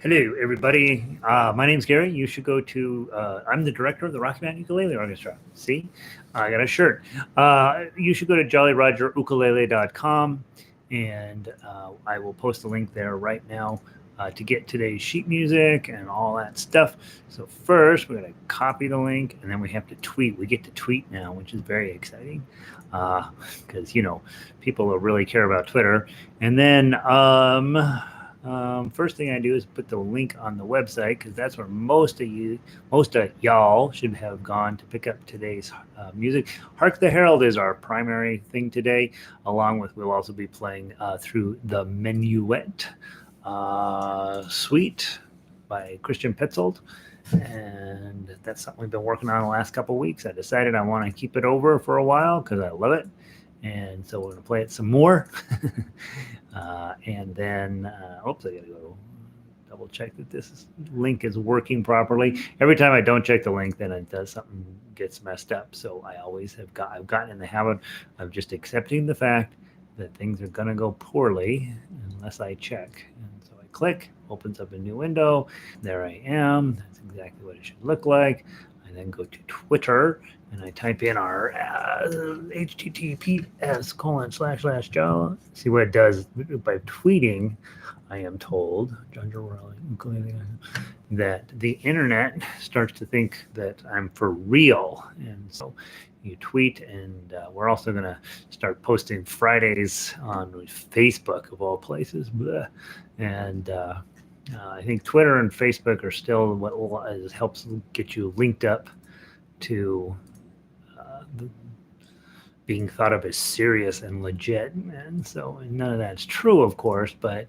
Hello, everybody. My name's Gary. You should go to, I'm the director of the Rocky Mountain Ukulele Orchestra. See, I got a shirt. You should go to jollyrogerukulele.com and I will post a link there right now to get today's sheet music and all that stuff. So, first, we're going to copy the link and then we have to tweet. We get to tweet now, which is very exciting because, people will really care about Twitter. And then, first thing I do is put the link on the website because that's where most of y'all should have gone to pick up today's music. Hark the Herald is our primary thing today, along with we'll also be playing through the Minuet Suite by Christian Petzold. And that's something we've been working on the last couple of weeks. I decided I want to keep it over for a while because I love it. And so we're going to play it some more. And then, oops, I got to go double check that this link is working properly. Every time I don't check the link, then it does something gets messed up. So I always I've gotten in the habit of just accepting the fact that things are going to go poorly unless I check. And so I click, opens up a new window. There I am. That's exactly what it should look like. I then go to Twitter and I type in our https://Joe. See what it does by tweeting. I am told, that the internet starts to think that I'm for real. And so you tweet, and we're also going to start posting Fridays on Facebook, of all places. And I think Twitter and Facebook are still what helps get you linked up to being thought of as serious and legit. And so none of that's true, of course, but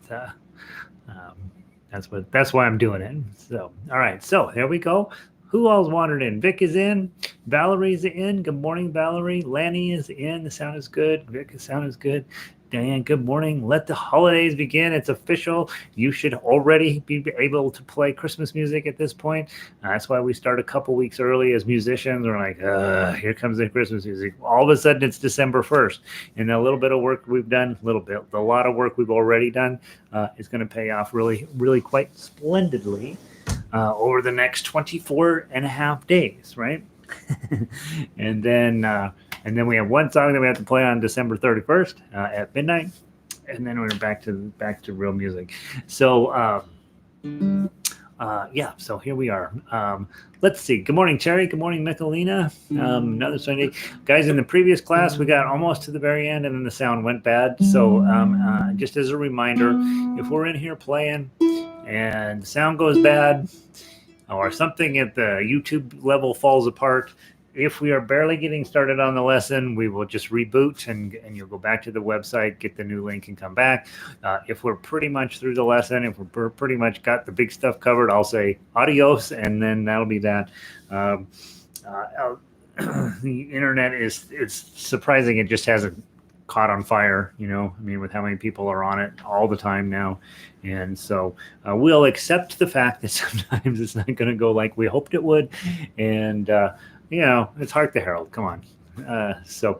that's why I'm doing it. So, all right. So here we go. Who all's wandered in? Vic is in. Valerie's in. Good morning, Valerie. Lanny is in. The sound is good. Vic, the sound is good. Diane, good morning. Let the holidays begin. It's official. You should already be able to play Christmas music at this point. That's why we start a couple weeks early as musicians. We're like, here comes the Christmas music. All of a sudden, it's December 1st. And a little bit of work we've done, a lot of work we've already done is going to pay off really, really quite splendidly over the next 24 and a half days, right? And then we have one song that we have to play on December 31st at midnight, and then we're back to real music. So so here we are. Let's see. Good morning, Terry. Good morning, Michelina. Another Sunday. Guys, in the previous class, we got almost to the very end, and then the sound went bad. So just as a reminder, if we're in here playing and the sound goes bad or something at the YouTube level falls apart, if we are barely getting started on the lesson, we will just reboot and you'll go back to the website, get the new link, and come back. If we're pretty much through the lesson, if we're pretty much got the big stuff covered, I'll say adios, and then that'll be that. The internet it's surprising it just hasn't caught on fire, with how many people are on it all the time now. And so we'll accept the fact that sometimes it's not going to go like we hoped it would. And, it's Hark the Herald. Come on. So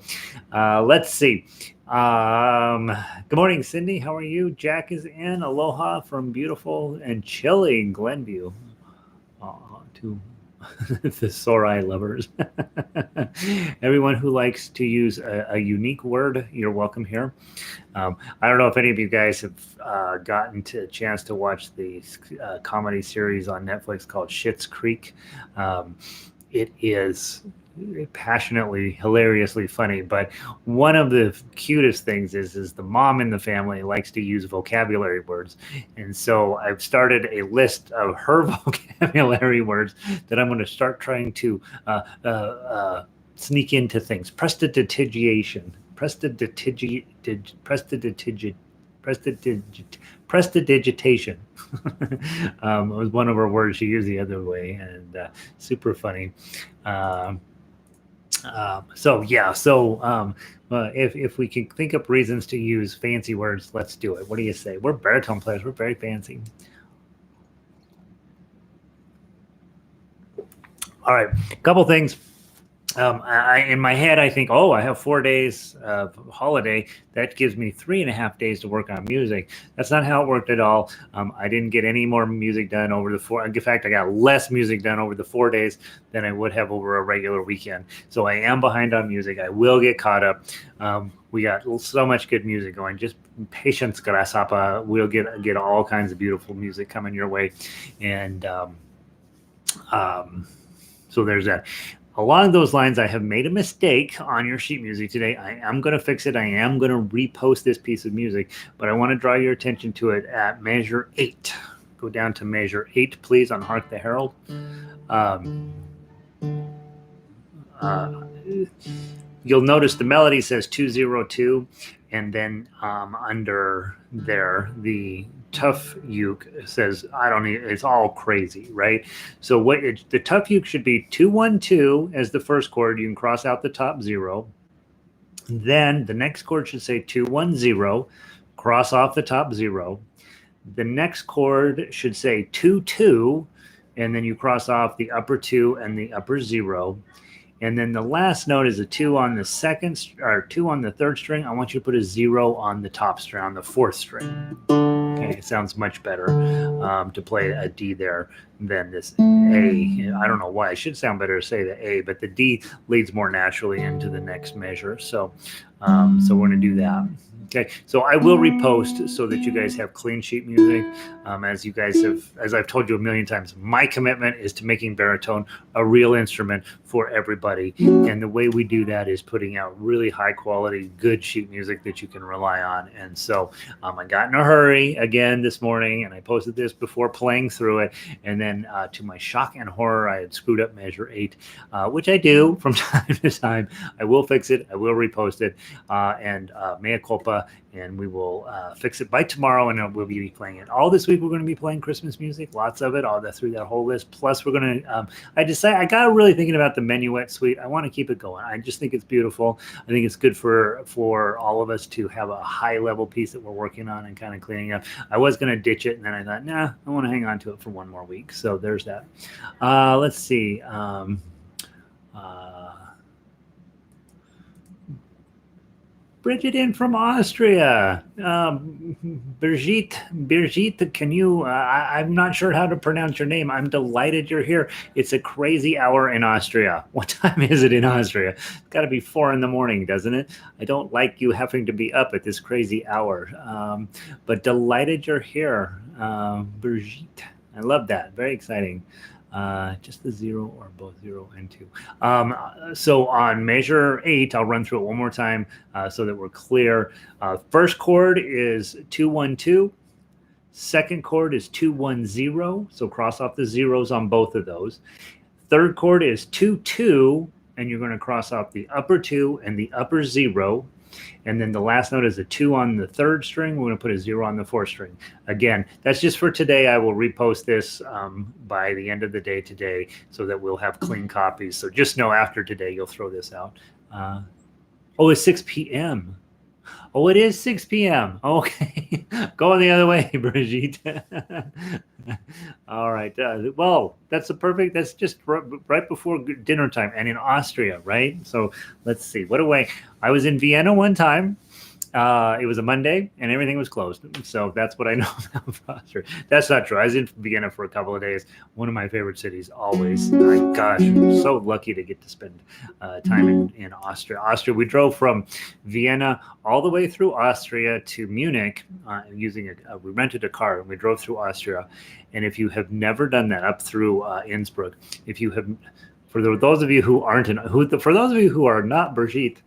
let's see. Good morning, Cindy. How are you? Jack is in. Aloha from beautiful and chilly Glenview. To the Sorai lovers. Everyone who likes to use a unique word, you're welcome here. I don't know if any of you guys have gotten a chance to watch the comedy series on Netflix called Schitt's Creek. It is passionately, hilariously funny, but one of the cutest things is the mom in the family likes to use vocabulary words, and so I've started a list of her vocabulary words that I'm going to start trying to sneak into things. Prestidigitation, prestidigitation was one of her words she used the other way, and super funny. If we can think up reasons to use fancy words, let's do it. What do you say? We're baritone players. We're very fancy. All right, a couple things. In my head, I think, oh, I have 4 days of holiday. That gives me 3.5 days to work on music. That's not how it worked at all. I didn't get any more music done over the four. In fact, I got less music done over the 4 days than I would have over a regular weekend. So I am behind on music. I will get caught up. We got so much good music going. Just patience, grasshopper. We'll get all kinds of beautiful music coming your way, and so there's that. Along those lines, I have made a mistake on your sheet music today. I am going to fix it. I am going to repost this piece of music, but I want to draw your attention to it at measure 8. Go down to measure 8, please, on Hark the Herald. You'll notice the melody says 202, and then under there, the tough uke says, I don't need, it's all crazy, right? So the tough uke should be 212 as the first chord. You can cross out the top 0. Then the next chord should say 210, cross off the top 0. The next chord should say 22, and then you cross off the upper 2 and the upper 0. And then the last note is a 2 on the second, or 2 on the third string. I want you to put a 0 on the top string, on the fourth string. Okay, it sounds much better to play a D there than this A. I don't know why. It should sound better to say the A, but the D leads more naturally into the next measure. So, so we're going to do that. Okay, so I will repost so that you guys have clean sheet music. As I've told you a million times, my commitment is to making baritone a real instrument for everybody. And the way we do that is putting out really high quality, good sheet music that you can rely on. And so I got in a hurry again this morning, and I posted this before playing through it. And then to my shock and horror, I had screwed up measure 8, which I do from time to time. I will fix it. I will repost it. And mea culpa. And we will fix it by tomorrow, and we'll be playing it all this week. We're going to be playing Christmas music, lots of it, all that through that whole list. Plus, we're going to. I got really thinking about the Minuet Suite. I want to keep it going. I just think it's beautiful. I think it's good for all of us to have a high level piece that we're working on and kind of cleaning up. I was going to ditch it, and then I thought, nah, I want to hang on to it for one more week. So there's that. Let's see. Bridget in from Austria. Brigitte, can you, I'm not sure how to pronounce your name. I'm delighted you're here. It's a crazy hour in Austria. What time is it in Austria? It's got to be 4 a.m, doesn't it? I don't like you having to be up at this crazy hour. But delighted you're here, Brigitte. I love that. Very exciting. Just the 0 or both 0 and 2. So on measure 8, I'll run through it one more time so that we're clear. First chord is 212. Second chord is 210. So cross off the zeros on both of those. Third chord is 22, and you're going to cross off the upper 2 and the upper 0. And then the last note is a 2 on the third string. We're going to put a 0 on the fourth string. Again, that's just for today. I will repost this by the end of the day today so that we'll have clean copies. So just know after today, you'll throw this out. Oh, it's 6 p.m. Oh, it is 6 p.m. Okay. Going the other way, Brigitte. All right. Well, that's just right before dinner time, and in Austria, right? So let's see. I was in Vienna one time. It was a Monday, and everything was closed. So that's what I know about Austria. That's not true. I was in Vienna for a couple of days. One of my favorite cities, always. My gosh, I'm so lucky to get to spend time in Austria. We drove from Vienna all the way through Austria to Munich we rented a car, and we drove through Austria. And if you have never done that up through Innsbruck, for those of you who are not Brigitte,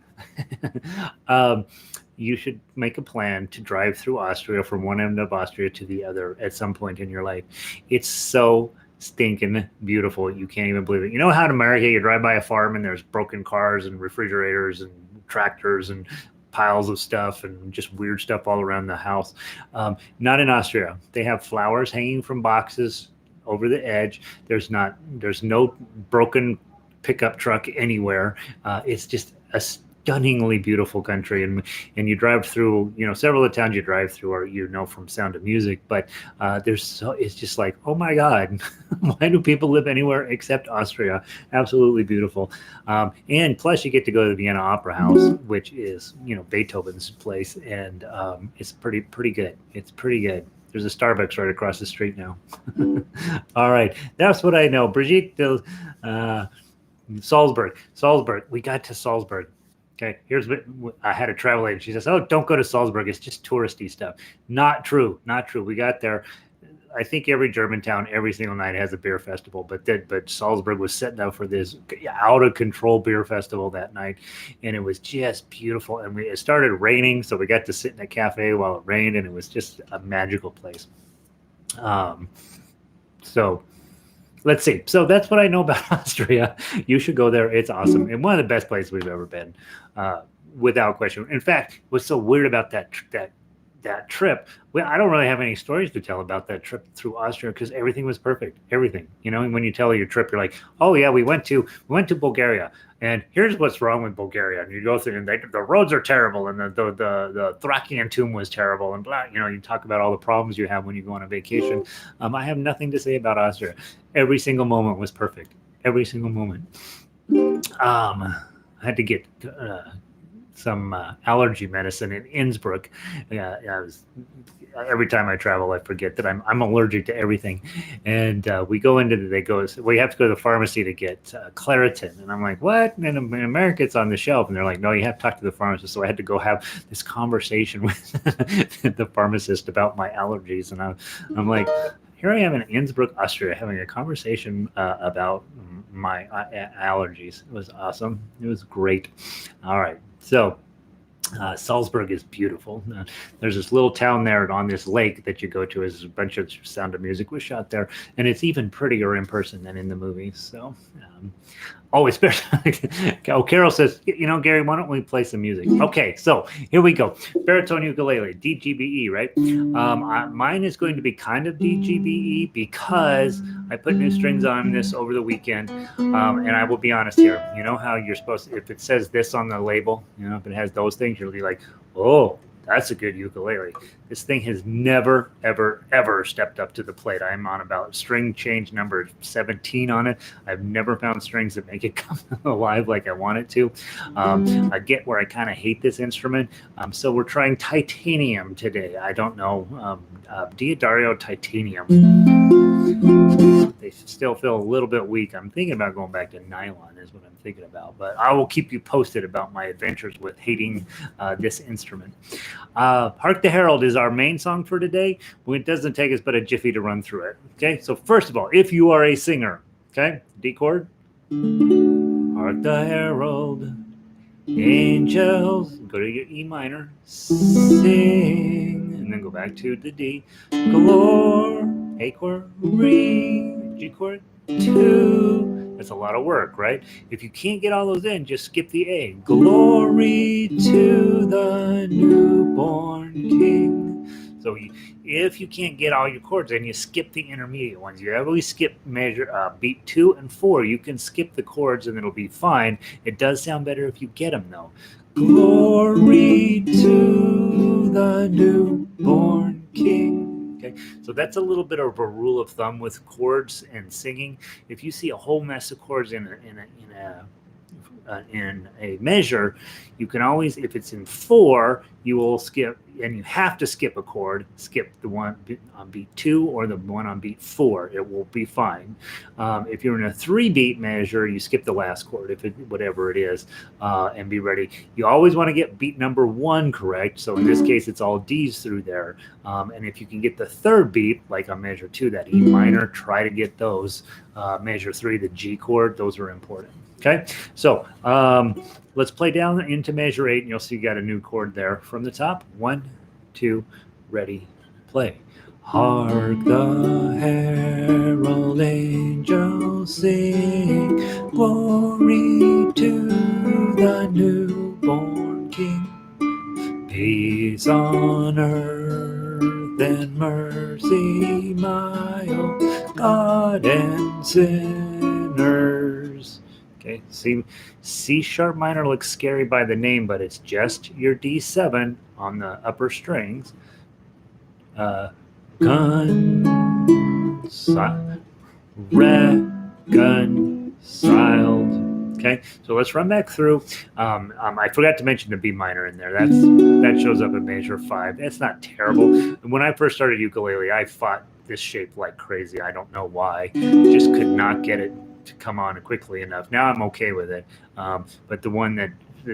you should make a plan to drive through Austria from one end of Austria to the other at some point in your life. It's so stinking beautiful. You can't even believe it. You know how in America you drive by a farm and there's broken cars and refrigerators and tractors and piles of stuff and just weird stuff all around the house. Not in Austria. They have flowers hanging from boxes over the edge. There's no broken pickup truck anywhere. It's just stunningly beautiful country, and you drive through, several of the towns you drive through are, from Sound of Music, but it's just like, oh my God, why do people live anywhere except Austria? Absolutely beautiful. And plus you get to go to the Vienna Opera House, which is, Beethoven's place, and it's pretty good. It's pretty good. There's a Starbucks right across the street now. All right, that's what I know. Brigitte, uh, Salzburg. We got to Salzburg. Okay, here's what I had a travel agent. She says, "Oh, don't go to Salzburg. It's just touristy stuff." Not true. Not true. We got there. I think every German town, every single night has a beer festival, but Salzburg was setting up for this out of control beer festival that night, and it was just beautiful. And it started raining, so we got to sit in a cafe while it rained, and it was just a magical place. So let's see. So that's what I know about Austria. You should go there. It's awesome, and one of the best places we've ever been, without question. In fact, what's so weird about that trip? Well, I don't really have any stories to tell about that trip through Austria because everything was perfect. Everything, and when you tell your trip, you're like, oh yeah, we went to Bulgaria, and here's what's wrong with Bulgaria. And you go through, and the roads are terrible, and the Thracian tomb was terrible, and blah. You talk about all the problems you have when you go on a vacation. I have nothing to say about Austria. Every single moment was perfect. Every single moment. I had to get some allergy medicine in Innsbruck. Every time I travel, I forget that I'm allergic to everything. And we have to go to the pharmacy to get Claritin. And I'm like, what? And in America, it's on the shelf. And they're like, no, you have to talk to the pharmacist. So I had to go have this conversation with the pharmacist about my allergies. And I'm like, here I am in Innsbruck, Austria, having a conversation about my allergies. It was awesome. It was great. All right. So Salzburg is beautiful. There's this little town there on this lake that you go to. As a bunch of Sound of Music was shot there, and it's even prettier in person than in the movies. So, especially, Carol says, Gary, why don't we play some music? Okay, so here we go. Baritone Ukulele, DGBE, right? Mine is going to be kind of DGBE because I put new strings on this over the weekend, and I will be honest here. You know how you're supposed to, if it says this on the label, if it has those things, you'll be like, oh, that's a good ukulele. This thing has never, ever, ever stepped up to the plate. I'm on about string change number 17 on it. I've never found strings that make it come alive like I want it to. I get where I kind of hate this instrument. So we're trying titanium today. I don't know. Diodario titanium. They still feel a little bit weak. I'm thinking about going back to nylon is what I'm thinking about. But I will keep you posted about my adventures with hating this instrument. Hark the Herald is our main song for today. It doesn't take us but a jiffy to run through it. Okay, so first of all, if you are a singer, okay, D chord, Hark the Herald, angels, go to your E minor, sing, and then go back to the D, glory, A chord, re, G chord, 2. That's a lot of work, right? If you can't get all those in, just skip the A. Glory to the newborn King. So if you can't get all your chords in, you skip the intermediate ones. You always skip measure beat 2 and 4. You can skip the chords and it'll be fine. It does sound better if you get them though. Glory to the newborn King. Okay, so that's a little bit of a rule of thumb with chords and singing. If you see a whole mess of chords in a measure, you can always, if it's in 4, you will skip, and you have to skip a chord, skip the one on beat 2 or the one on beat 4. It will be fine. If you're in a 3-beat measure, you skip the last chord, whatever it is, and be ready. You always want to get beat number 1 correct. So in this case, it's all D's through there. And if you can get the 3rd beat, like on measure 2, that E minor, try to get those. Measure 3, the G chord, those are important. Okay, so let's play down into measure 8, and you'll see you got a new chord there from the top. 1, 2, ready, play. Hark the herald angels sing, glory to the newborn King. Peace on earth and mercy mild, God and sinners Okay, C sharp minor looks scary by the name, but it's just your D7 on the upper strings. Reconciled. Okay, so let's run back through. I forgot to mention the B minor in there. That shows up in measure 5. That's not terrible. When I first started ukulele, I fought this shape like crazy. I don't know why. Just could not get it to come on quickly enough. Now I'm okay with it. But the one that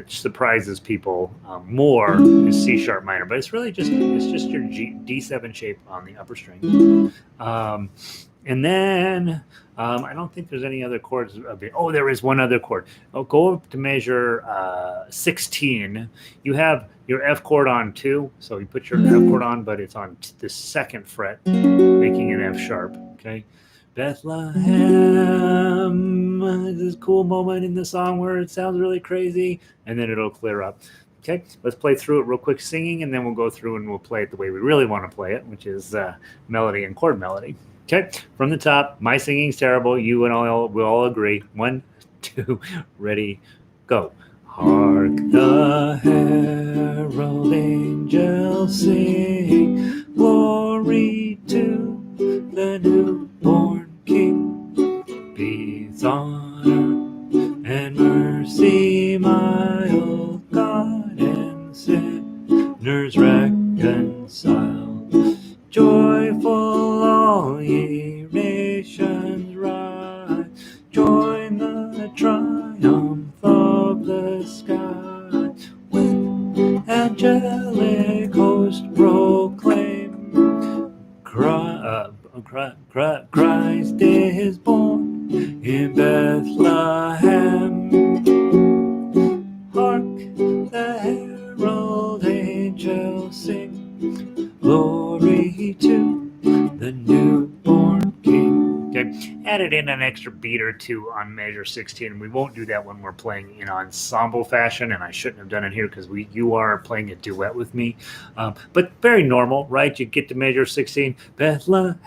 surprises people more is C sharp minor, but it's really just your D7 shape on the upper string. And then I don't think there's any other chords. Oh, there is one other chord. Go up to measure 16. You have your F chord on 2, so you put your F chord on, but it's on the 2nd fret, making an F sharp. Okay. Bethlehem is this cool moment in the song where it sounds really crazy, and then it'll clear up. Okay, let's play through it real quick singing, and then we'll go through and we'll play it the way we really want to play it, which is melody and chord melody. Okay, from the top, my singing's terrible. You and we'll all agree. 1, 2, ready, go. Hark the herald angels sing, glory to the newborn King. Peace on earth and mercy, mild God, and sinners reconciled. Joyful all ye nations rise, join the triumph of the sky. With angelic host proclaim, Christ is born in Bethlehem. Hark the herald angels sing, glory to the newborn King. Okay, added in an extra beat or two on measure 16. We won't do that when we're playing in ensemble fashion, and I shouldn't have done it here because you are playing a duet with me. But very normal, right? You get to measure 16, Bethlehem.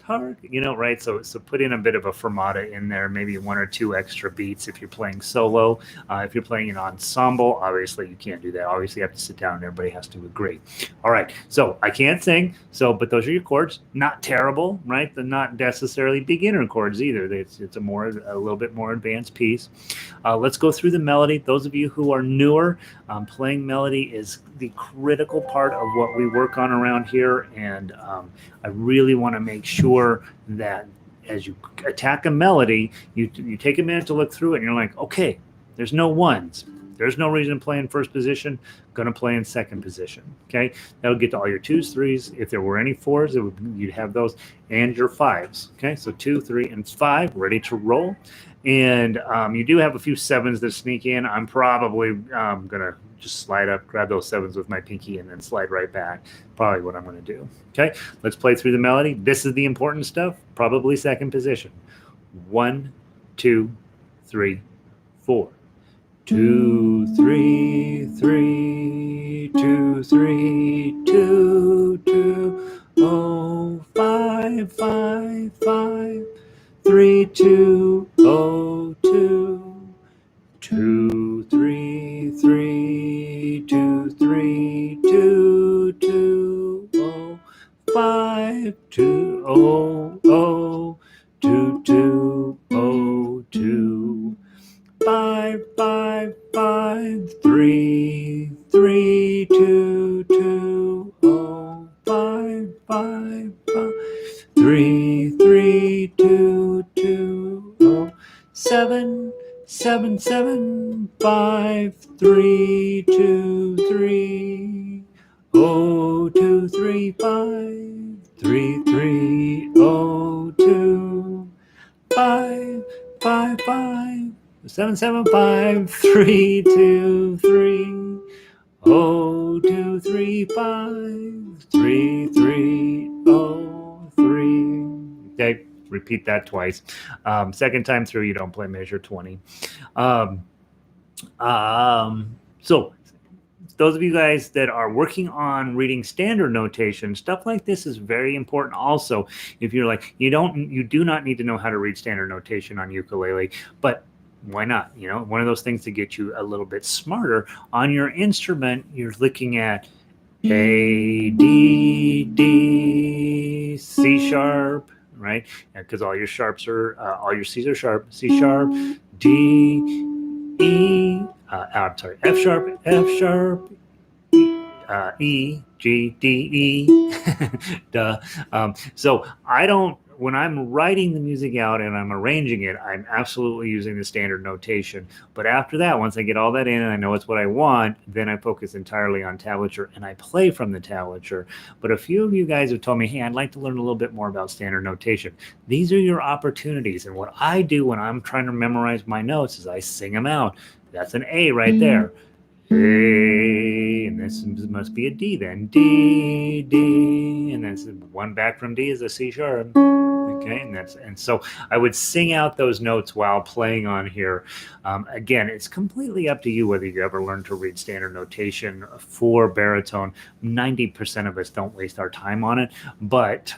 Hark, right? So put in a bit of a fermata in there, maybe 1 or 2 extra beats if you're playing solo. If you're playing an ensemble, obviously you can't do that. Obviously, you have to sit down and everybody has to agree. All right, so I can't sing, but those are your chords. Not terrible, right? They're not necessarily beginner chords either. It's a little bit more advanced piece. Let's go through the melody. Those of you who are newer, playing melody is the critical part of what we work on around here, and I really want to make sure that as you attack a melody, you take a minute to look through it, and you're like, okay, there's no ones. There's no reason to play in first position. Going to play in second position. Okay, that'll get to all your 2s, 3s. If there were any 4s, you'd have those, and your 5s. Okay, so 2, 3, and 5 ready to roll. And you do have a few 7s that sneak in. I'm probably going to just slide up, grab those 7s with my pinky, and then slide right back. Probably what I'm going to do. Okay, let's play through the melody. This is the important stuff. Probably second position. 1, 2, 3, 4. 2, 3, 3, 2, 3, 2, 2, oh, 5, 5, 5, 3, 2, oh, 2, 2, 3, 3, 2, 3, 2, 2, oh, 5, 2, oh, oh, 2, 2, oh, 2. 5, 5, 5, 3, 3, 2, 2, oh, 5, 5, 5, 3, 3, 2, 2, oh, 7, 7, 7, 5, 3, 2, 3, oh, 2, 3, 5, 3, 3, oh, 2, 5, 5, 5. 7, 7, 5, 3, 2, 3, oh, 2, 3, 5, 3, 3, oh, 3. Okay, repeat that twice. Second time through, you don't play measure 20. So those of you guys that are working on reading standard notation, stuff like this is very important. Also, if you're like, you do not need to know how to read standard notation on ukulele, but why not? You know, one of those things to get you a little bit smarter on your instrument. You're looking at A, D, D, C sharp, right? Because all your sharps are, all your C's are sharp. C sharp, D, E, I'm sorry, F sharp, E, G, D, E. Duh. So I don't, when I'm writing the music out and I'm arranging it, I'm absolutely using the standard notation. But after that, once I get all that in and I know it's what I want, then I focus entirely on tablature and I play from the tablature. But a few of you guys have told me, hey, I'd like to learn a little bit more about standard notation. These are your opportunities. And what I do when I'm trying to memorize my notes is I sing them out. That's an A right there. A, and this must be a D then. D, D, and that's one back from D is a C sharp. Okay, and so I would sing out those notes while playing on here. Again, it's completely up to you whether you ever learn to read standard notation for baritone. 90% of us don't waste our time on it, but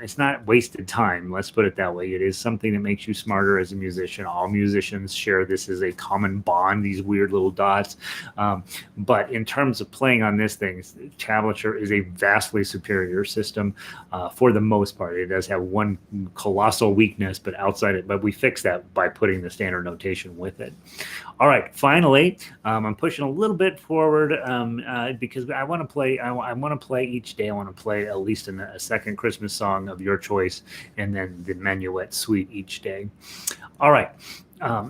it's not wasted time. Let's put it that way. It is something that makes you smarter as a musician. All musicians share this as a common bond, these weird little dots. But in terms of playing on this thing, tablature is a vastly superior system for the most part. It does have one colossal weakness, but outside it, but we fix that by putting the standard notation with it. All right, finally, I'm pushing a little bit forward because I want to play. I want to play each day. I want to play at least a second Christmas song of your choice, and then the Minuet Suite each day. All right.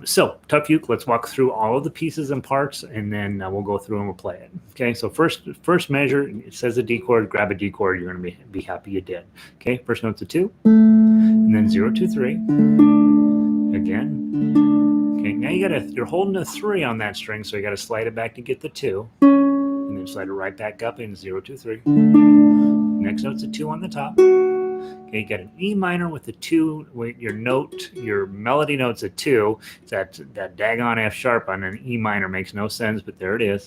So Tough Uke, let's walk through all of the pieces and parts, and then we'll go through and we'll play it. Okay, so first measure, it says a D chord, grab a D chord, you're going to be happy you did. Okay, first note's a 2, and then 0, 2, 3. Again. Okay, now you're holding a 3 on that string, so you got to slide it back to get the 2, and then slide it right back up in 0, 2, 3. Next note's a 2 on the top. Okay, you got an E minor with a 2. Your melody note's a 2. It's that daggone F sharp on an E minor makes no sense, but there it is.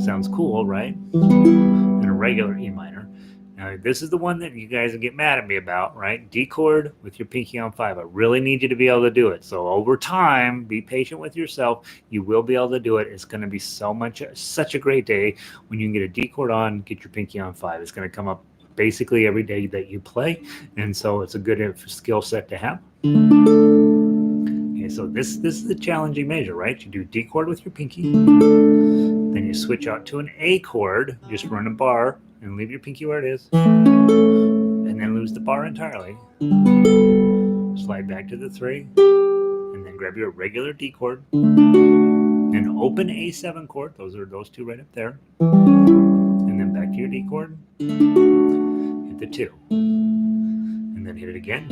Sounds cool, right? And a regular E minor. Now, this is the one that you guys will get mad at me about, right? D chord with your pinky on 5. I really need you to be able to do it. So over time, be patient with yourself. You will be able to do it. It's going to be such a great day when you can get a D chord on, get your pinky on 5. It's going to come up basically every day that you play, and so it's a good skill set to have. Okay, so this is a challenging measure, right? You do D chord with your pinky, then you switch out to an A chord, just run a bar and leave your pinky where it is, and then lose the bar entirely. Slide back to the 3, and then grab your regular D chord, and open A7 chord. Those two right up there, and then back to your D chord. Hit the 2, and then hit it again,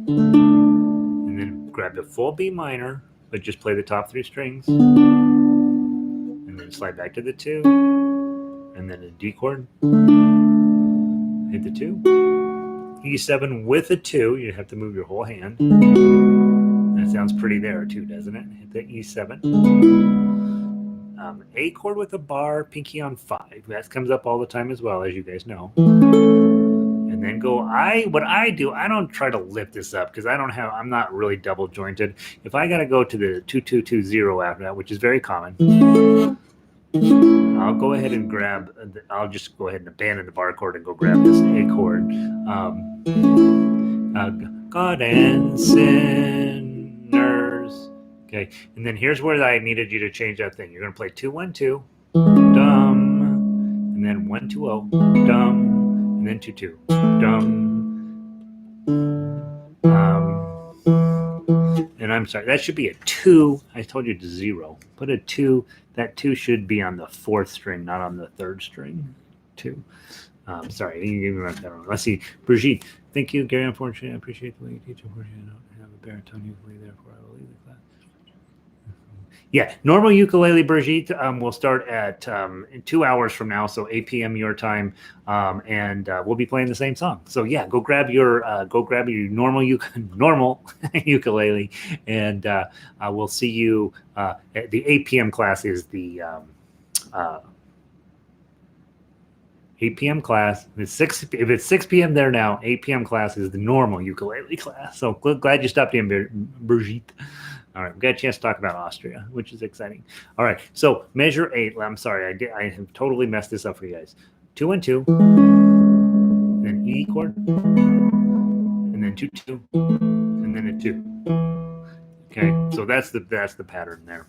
and then grab the full B minor, but just play the top 3 strings, and then slide back to the 2, and then a D chord, hit the 2, E7 with a 2. You have to move your whole hand. That sounds pretty there too, doesn't it? Hit the E7. A chord with a bar, pinky on 5. That comes up all the time as well, as you guys know. And then what I do, I don't try to lift this up because I'm not really double jointed. If I got to go to the 2-2-2-0 after that, which is very common, I'll go ahead and I'll just go ahead and abandon the bar chord and go grab this A chord. God and sinners. Okay, and then here's where I needed you to change that thing. You're going to play 2-1-2, dum, and then 1-2-0, dum, and then 2-2, dum. And I'm sorry, that should be a 2. I told you to 0. Put a 2. That 2 should be on the 4th string, not on the 3rd string. 2. Sorry, let's see. Brigitte, thank you, Gary. Unfortunately, I appreciate the way you teach. Unfortunately, I don't have a baritone ukulele, therefore I will leave the class. Yeah, normal ukulele, Brigitte, will start at 2 hours from now, so 8 p.m. your time, and we'll be playing the same song. So yeah, go grab your normal ukulele, and we'll see you at the 8 p.m. class is the 8 p.m. class. If it's 6 p.m. there now, 8 p.m. class is the normal ukulele class. So glad you stopped in, Brigitte. All right, we got a chance to talk about Austria, which is exciting. All right, so measure 8. I'm sorry, I have totally messed this up for you guys. 2 and 2, then E chord, and then 2 2, and then a 2. Okay, so that's the pattern there.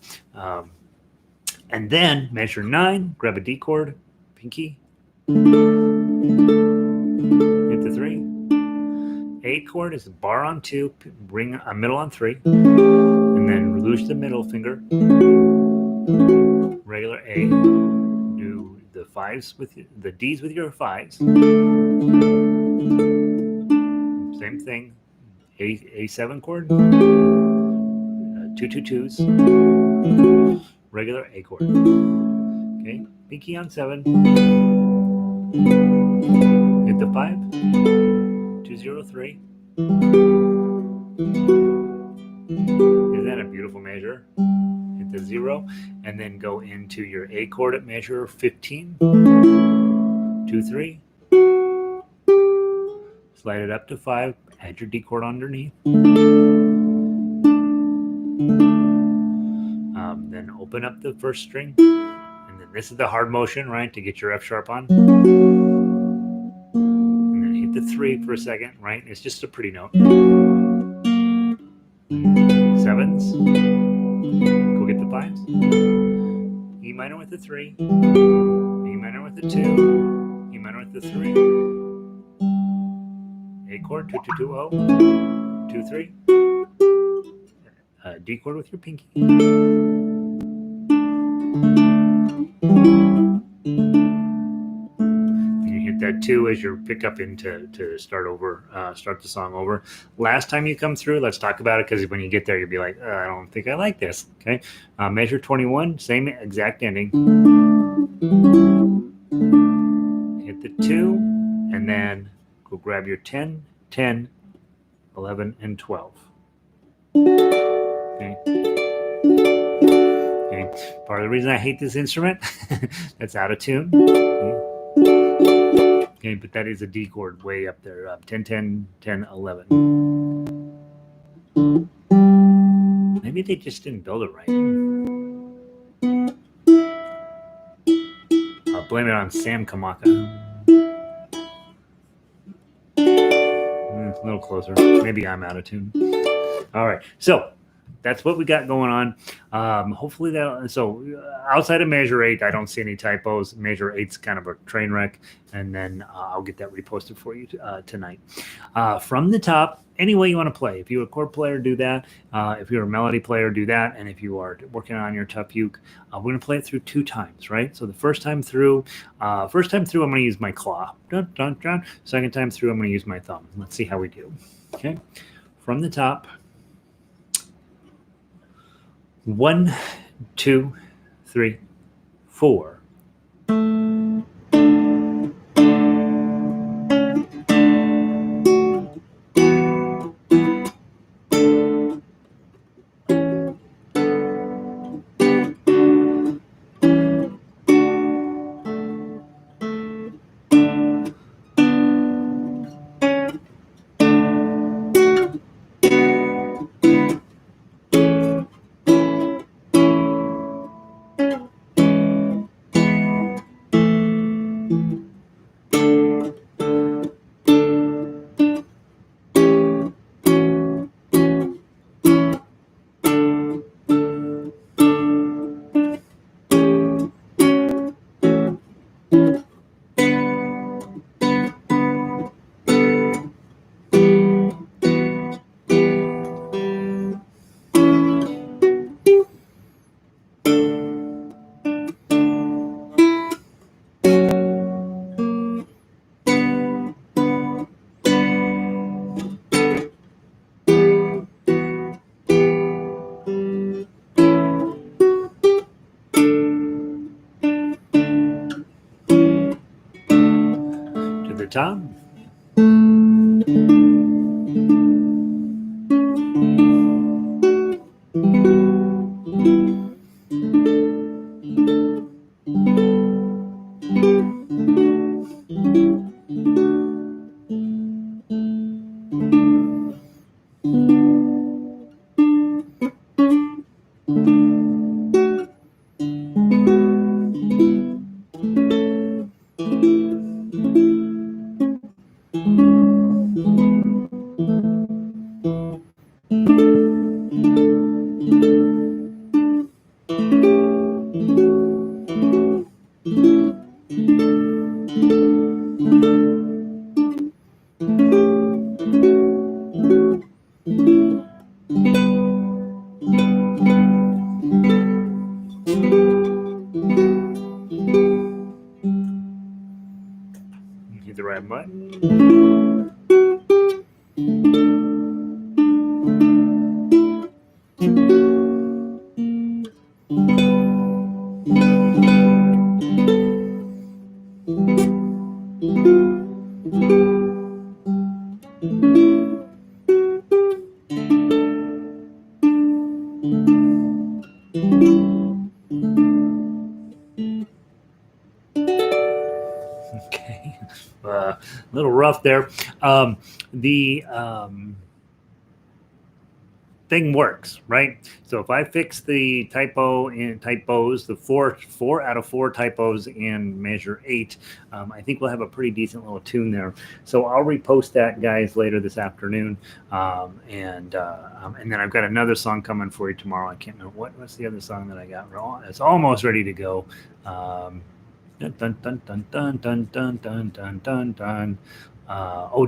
And then measure 9. Grab a D chord, pinky. Hit the 3. A chord is a bar on 2, bring a middle on 3, and then lose the middle finger. Regular A. Do the 5s with the D's with your 5s. Same thing. A7 chord. 2 2 2s. Regular A chord. Okay, pinky on 7. Hit the 5. 2 0 3. Isn't that a beautiful measure? Hit the 0, and then go into your A chord at measure 15. 2 3. Slide it up to 5. Add your D chord underneath. Then open up the first string, and then this is the hard motion, right, to get your F sharp on. And then hit the 3 for a second, right? It's just a pretty note. 7s. Go get the 5s. E minor with the 3. E minor with the 2. E minor with the 3. A chord, 2 2 2 0. 2 3. D chord with your pinky. You hit that 2 as your pickup in to start the song over. Last time you come through, let's talk about it, because when you get there, you'll be like, I don't think I like this. Okay, measure 21, same exact ending. Hit the 2, and then go grab your 10, 10, 11, and 12. Okay. Part of the reason I hate this instrument, that's out of tune. Okay, but that is a D chord way up there. 10, 10, 10, 11. Maybe they just didn't build it right. I'll blame it on Sam Kamaka. A little closer. Maybe I'm out of tune. All right, so that's what we got going on. Hopefully outside of measure 8, I don't see any typos. Measure 8's kind of a train wreck, and then I'll get that reposted for you tonight. From the top, any way you want to play. If you're a chord player, do that. If you're a melody player, do that. And if you are working on your tough uke, we're going to play it through 2 times, right? So the first time through, I'm going to use my claw. Dun, dun, dun. Second time through, I'm going to use my thumb. Let's see how we do. Okay, from the top. 1, 2, 3, 4. Tom? Hit the right button. Okay, a little rough there. The thing works, right? So if I fix the typo in typos, the four out of four typos in measure 8, I think we'll have a pretty decent little tune there. So I'll repost that, guys, later this afternoon, and then I've got another song coming for you tomorrow. I can't remember what's the other song that I got. It's almost ready to go. Dun dun dun dun dun dun dun dun dun dun dun.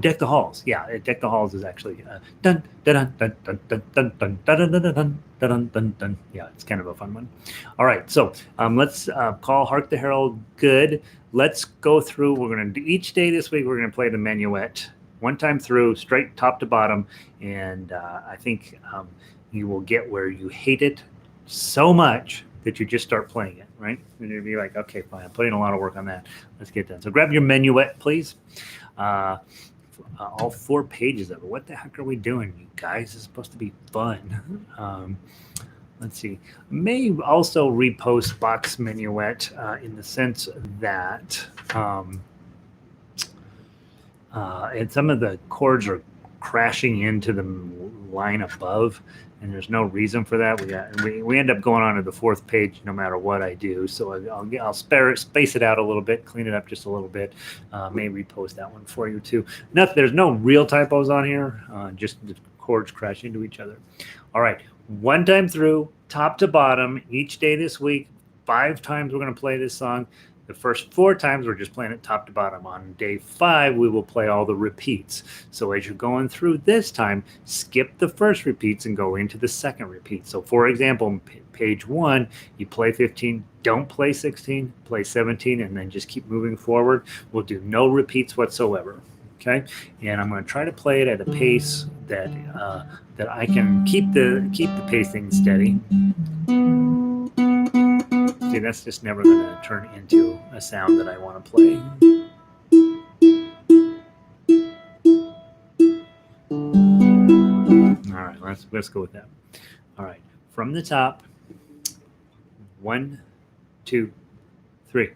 Deck the Halls. Yeah, Deck the Halls is actually dun dun dun dun dun dun dun dun dun dun dun dun dun dun. Yeah, it's kind of a fun one. All right, so let's call Hark the Herald good. Let's go through. We're going to do each day this week. We're going to play the minuet one time through, straight top to bottom, and I think you will get where you hate it so much that you just start playing it, right? And you'll be like, okay, fine, I'm putting a lot of work on that. Let's get done. So grab your minuet, please. All 4 pages of it. What the heck are we doing, you guys? It's supposed to be fun. Let's see. May also repost Bach's Minuet in the sense that and some of the chords are crashing into the line above, and there's no reason for that. We end up going on to the 4th page no matter what I do. So I'll space it out a little bit, clean it up just a little bit. May repost that one for you too. There's no real typos on here, just the chords crash into each other. All right, one time through, top to bottom, each day this week. 5 times we're going to play this song. The first 4 times we're just playing it top to bottom. On day 5, we will play all the repeats. So as you're going through this time, skip the first repeats and go into the second repeat. So for example, page 1, you play 15, don't play 16, play 17, and then just keep moving forward. We'll do no repeats whatsoever. Okay, and I'm going to try to play it at a pace that I can keep the pacing steady. See, that's just never going to turn into a sound that I want to play. All right, let's go with that. All right, from the top. 1, 2, 3.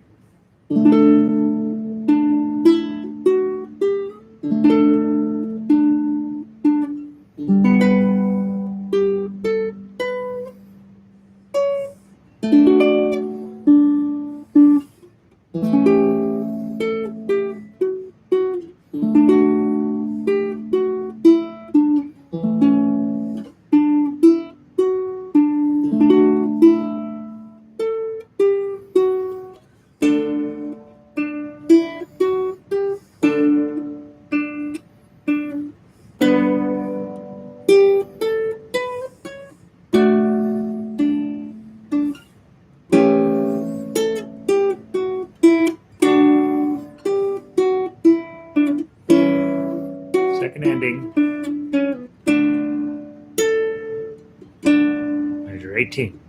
Second ending. Measure 18.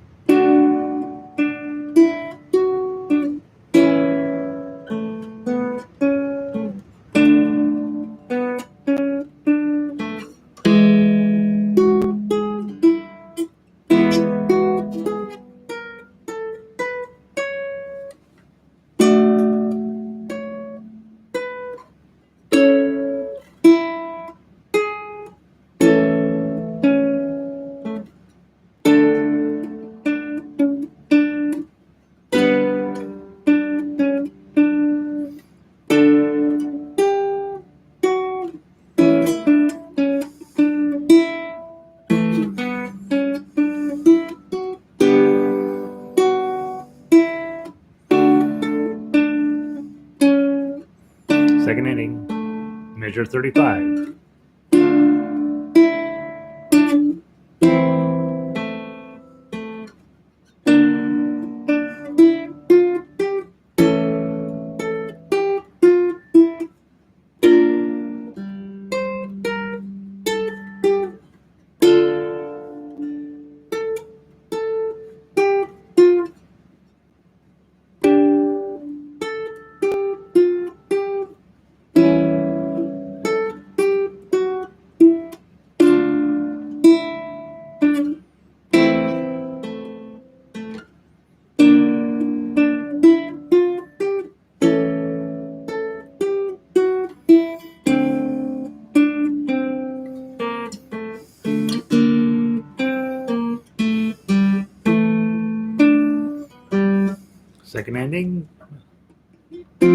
Second inning, measure 35. Second ending. Okay,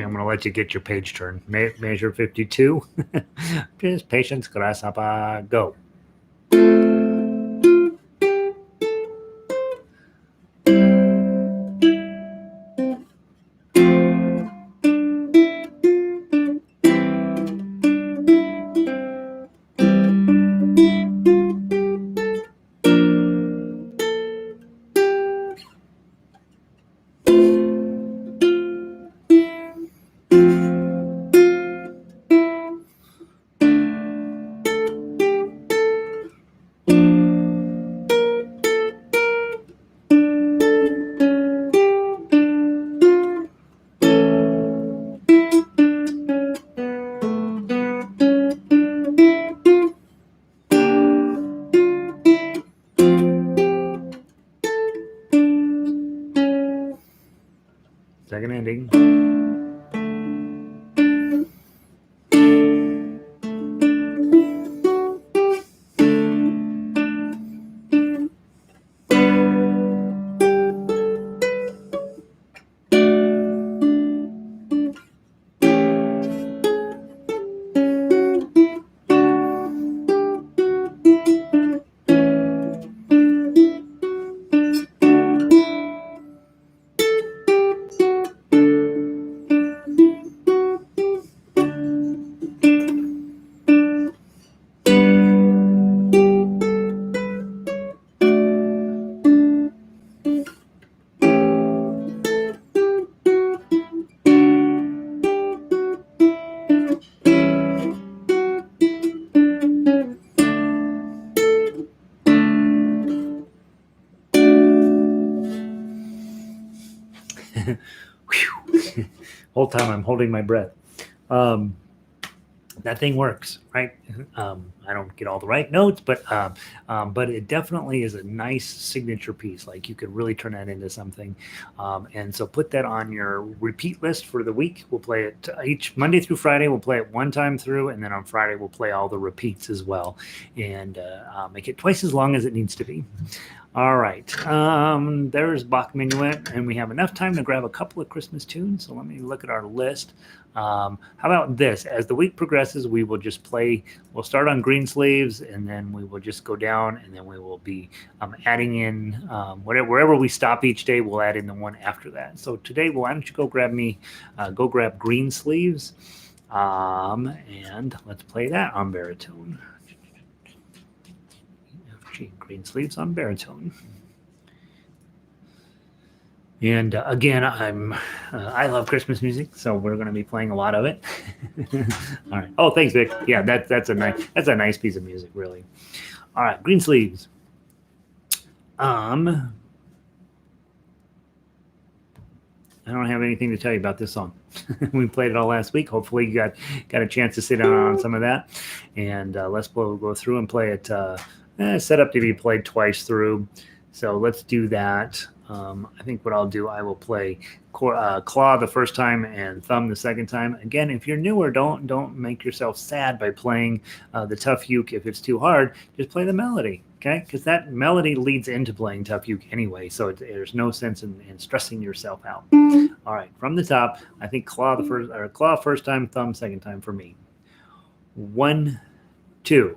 I'm going to let you get your page turn. Measure 52. Just patience, grasshopper, go. Second ending. Whole time I'm holding my breath. That thing works, right? I don't get all the right notes, but it definitely is a nice signature piece. Like you could really turn that into something. And so put that on your repeat list for the week. We'll play it each Monday through Friday. We'll play it one time through, and then on Friday we'll play all the repeats as well, and make it twice as long as it needs to be. All right, there's Bach Minuet, and we have enough time to grab a couple of Christmas tunes. So let me look at our list. How about this? As the week progresses, we will just play. We'll start on Greensleeves, and then we will just go down, and then we will be adding in wherever we stop each day. We'll add in the one after that. So today, why don't you go grab Greensleeves, and let's play that on baritone. Greensleeves on baritone. And again, I love Christmas music, so we're going to be playing a lot of it. All right. Oh, thanks, Vic. Yeah, that's a nice piece of music, really. All right, Greensleeves. I don't have anything to tell you about this song. We played it all last week. Hopefully, you got a chance to sit down on some of that, and let's go through and play it. Set up to be played twice through, so let's do that. I think what I'll do, I will play claw the first time and thumb the second time. Again, if you're newer, don't make yourself sad by playing the tough uke if it's too hard. Just play the melody, okay? Because that melody leads into playing tough uke anyway, so there's no sense in stressing yourself out. All right, from the top, I think claw first time, thumb second time for me. 1, 2.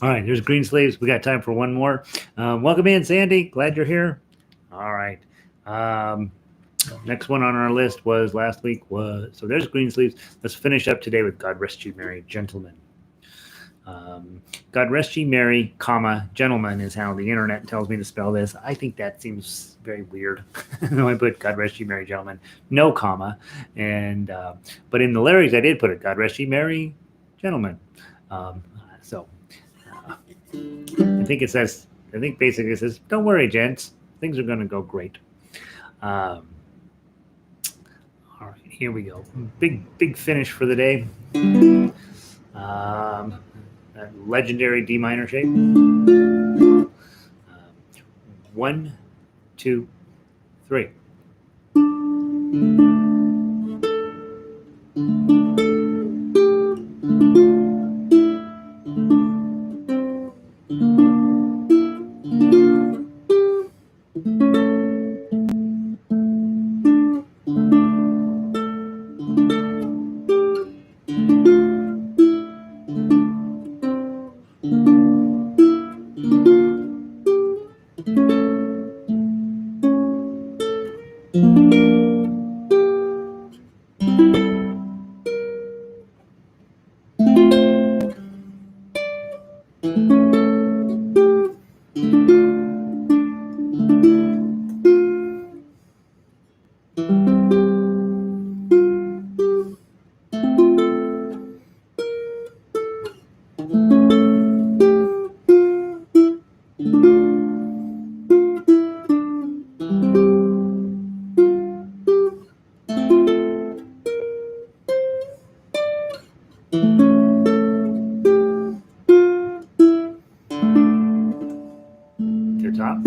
All right, there's Green Sleeves. We got time for one more. Welcome in, Sandy. Glad you're here. All right. Next one on our list was last week so there's Green Sleeves. Let's finish up today with God Rest You Merry Gentlemen. God Rest Ye Merry, comma, gentlemen is how the internet tells me to spell this. I think that seems very weird. I put God Rest Ye Merry Gentlemen, no comma. And but in the lyrics, I did put it, God Rest Ye Merry Gentlemen. I think basically it says, don't worry, gents. Things are going to go great. All right, here we go. Big finish for the day. That legendary D minor shape. 1, 2, 3. To top.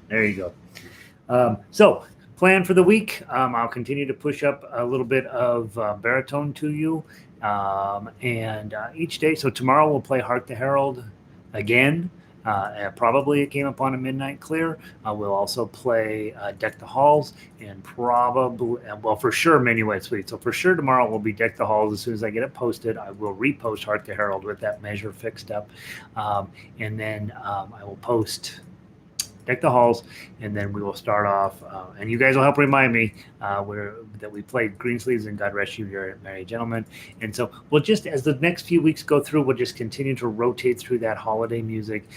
There you go. So, plan for the week. I'll continue to push up a little bit of baritone to you. And each day, so tomorrow we'll play Hark the Herald again. Probably It Came Upon a Midnight Clear. We'll also play Deck the Halls and probably, well, for sure, Minuet Suite. So for sure tomorrow will be Deck the Halls. As soon as I get it posted, I will repost Hark the Herald with that measure fixed up. And then I will post Deck the Halls, and then we will start off, and you guys will help remind me. that we played Greensleeves and God Rest You, Your Merry Gentlemen. And so we'll just, as the next few weeks go through, we'll just continue to rotate through that holiday music.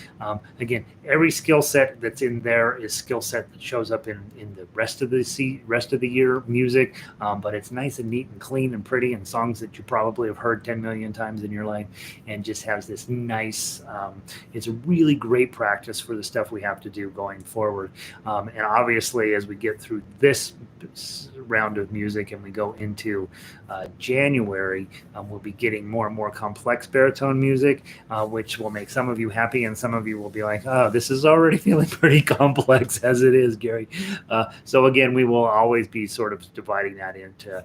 Again, every skill set that's in there is skill set that shows up in the rest of the year music. But it's nice and neat and clean and pretty, and songs that you probably have heard 10 million times in your life, and just has this nice, it's a really great practice for the stuff we have to do going forward. And obviously, as we get through this round of music and we go into January, we'll be getting more and more complex baritone music, which will make some of you happy, and some of you will be like, oh, this is already feeling pretty complex as it is, Gary. So again, we will always be sort of dividing that into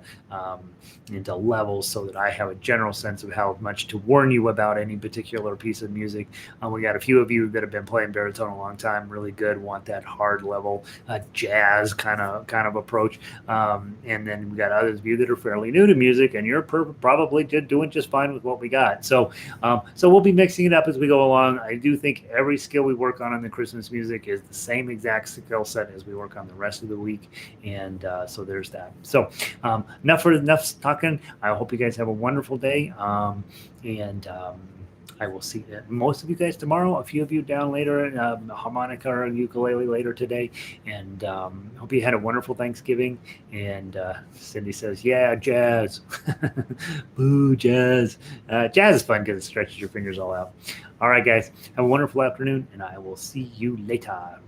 levels, so that I have a general sense of how much to warn you about any particular piece of music. We got a few of you that have been playing baritone a long time, really good, want that hard level jazz kind of approach, and then we got others of you that are fairly new to music, and you're probably doing just fine with what we got. So we'll be mixing it up as we go along. I do think every skill we work on in the Christmas music is the same exact skill set as we work on the rest of the week, and so there's that. So enough talking. I hope you guys have a wonderful day, and I will see most of you guys tomorrow. A few of you down later, harmonica or ukulele later today, and hope you had a wonderful Thanksgiving. And Cindy says, "Yeah, jazz, boo, jazz." Jazz is fun because it stretches your fingers all out. All right, guys, have a wonderful afternoon, and I will see you later.